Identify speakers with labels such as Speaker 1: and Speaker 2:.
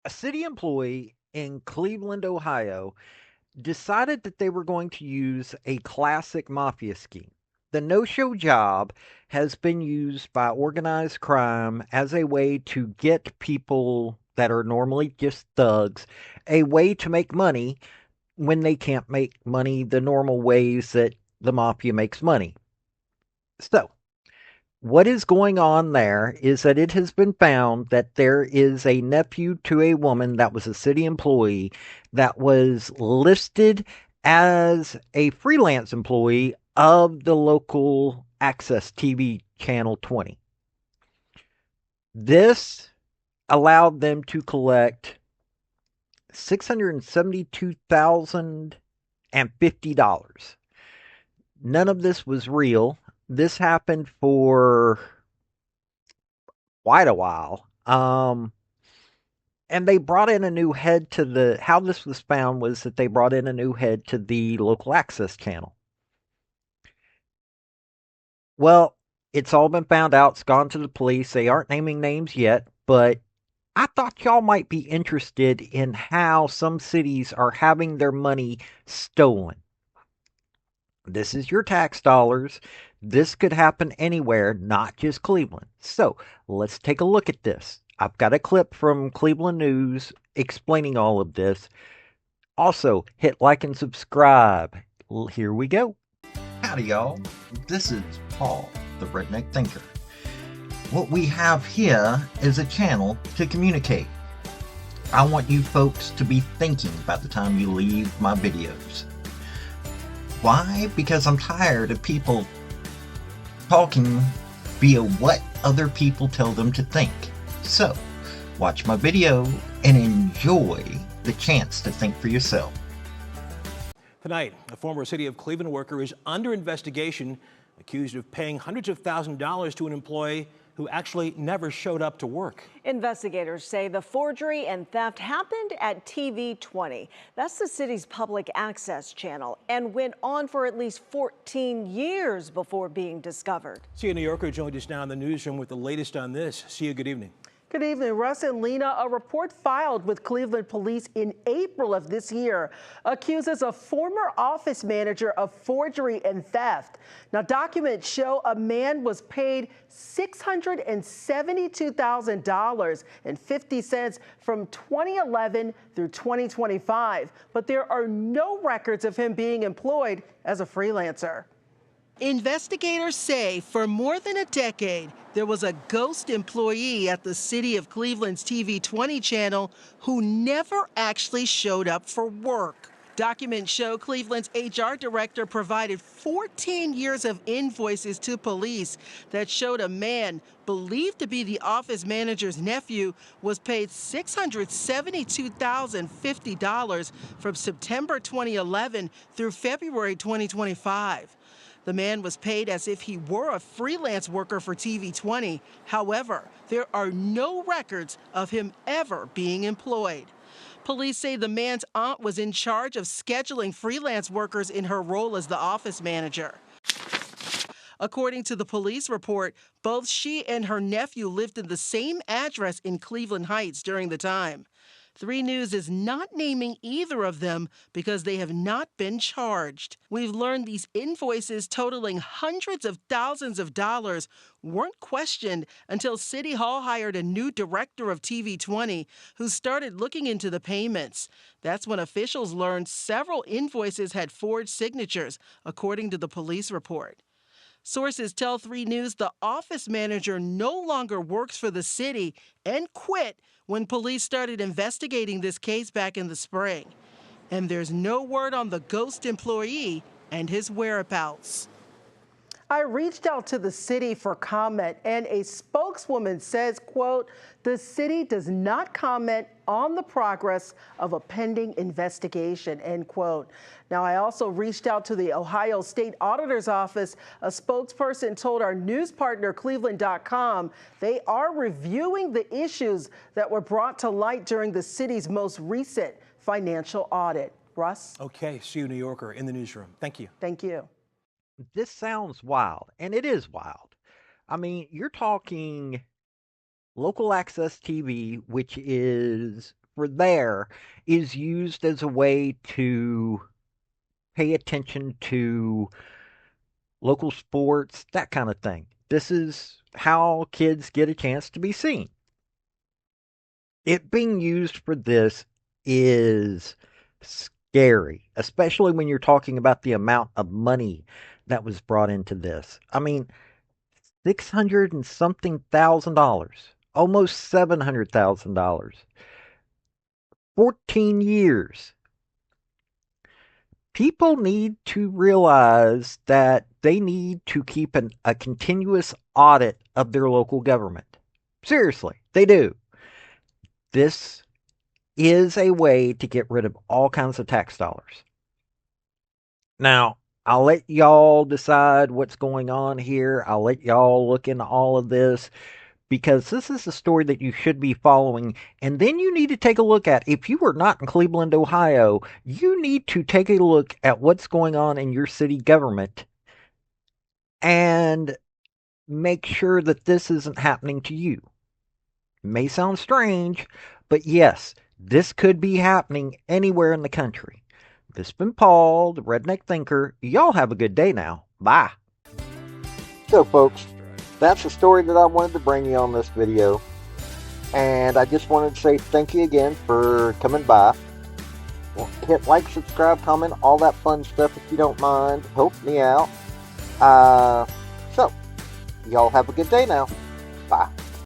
Speaker 1: A city employee in Cleveland, Ohio, decided that they were going to use a classic mafia scheme. The no show job has been used by organized crime as a way to get people that are normally just thugs a way to make money when they can't make money the normal ways that the mafia makes money. So, what is going on there is that it has been found that there is a nephew to a woman that was a city employee that was listed as a freelance employee of the local access TV channel 20. This allowed them to collect $672,050. None of this was real. This happened for quite a while. And they brought in a new head to the. How this was found was that they brought in a new head to the local access channel. Well, it's all been found out. It's gone to the police. They aren't naming names yet, but I thought y'all might be interested in how some cities are having their money stolen. This is your tax dollars. This could happen anywhere, not just Cleveland. So let's take a look at this. I've got a clip from Cleveland News explaining all of this. Also, hit like and subscribe. Here we go.
Speaker 2: Howdy, y'all. This is Paul, the Redneck Thinker. What we have here is a channel to communicate. I want you folks to be thinking by the time you leave my videos. Why? Because I'm tired of people talking via what other people tell them to think. So, watch my video and enjoy the chance to think for yourself.
Speaker 3: Tonight, a former City of Cleveland worker is under investigation, accused of paying hundreds of thousands of dollars to an employee who actually never showed up to work.
Speaker 4: Investigators say the forgery and theft happened at TV 20. That's the city's public access channel and went on for at least 14 years before being discovered.
Speaker 3: See, New Yorker joined us now in the newsroom with the latest on this. See you. Good evening.
Speaker 5: Good evening, Russ and Lena. A report filed with Cleveland police in April of this year accuses a former office manager of forgery and theft. Now, documents show a man was paid $672,050 from 2011 through 2025, but there are no records of him being employed as a freelancer. Investigators say for more than a decade, there was a ghost employee at the City of Cleveland's TV 20 channel who never actually showed up for work. Documents show Cleveland's HR director provided 14 years of invoices to police that showed a man believed to be the office manager's nephew was paid $672,050 from September 2011 through February 2025. The man was paid as if he were a freelance worker for TV 20. However, there are no records of him ever being employed. Police say the man's aunt was in charge of scheduling freelance workers in her role as the office manager. According to the police report, both she and her nephew lived in the same address in Cleveland Heights during the time. 3 News is not naming either of them because they have not been charged. We've learned these invoices totaling hundreds of thousands of dollars weren't questioned until City Hall hired a new director of TV 20 who started looking into the payments. That's when officials learned several invoices had forged signatures, according to the police report. Sources tell 3 News the office manager no longer works for the city and quit when police started investigating this case back in the spring. And there's no word on the ghost employee and his whereabouts. I reached out to the city for comment, and a spokeswoman says, quote, the city does not comment on the progress of a pending investigation, end quote. Now, I also reached out to the Ohio State Auditor's Office. A spokesperson told our news partner, Cleveland.com, they are reviewing the issues that were brought to light during the city's most recent financial audit. Russ?
Speaker 3: Okay, see you, New Yorker, in the newsroom. Thank you.
Speaker 5: Thank you.
Speaker 1: This sounds wild, and it is wild. I mean, you're talking Local access TV, which is for there, is used as a way to pay attention to local sports, that kind of thing. This is how kids get a chance to be seen. It being used for this is scary, especially when you're talking about the amount of money that was brought into this. I mean, 600 and something $1,000, almost $700,000, 14 years. People need to realize that they need to keep a continuous audit of their local government. Seriously, they do. This is a way to get rid of all kinds of tax dollars. Now, I'll let y'all decide what's going on here. I'll let y'all look into all of this because this is a story that you should be following. And then you need to take a look at, if you are not in Cleveland, Ohio, you need to take a look at what's going on in your city government and make sure that this isn't happening to you. It may sound strange, but yes, this could be happening anywhere in the country. This has been Paul, the Redneck Thinker. Y'all have a good day now. Bye. So, folks, that's the story that I wanted to bring you on this video. And I just wanted to say thank you again for coming by. Well, hit like, subscribe, comment, all that fun stuff if you don't mind. Help me out. So, y'all have a good day now. Bye.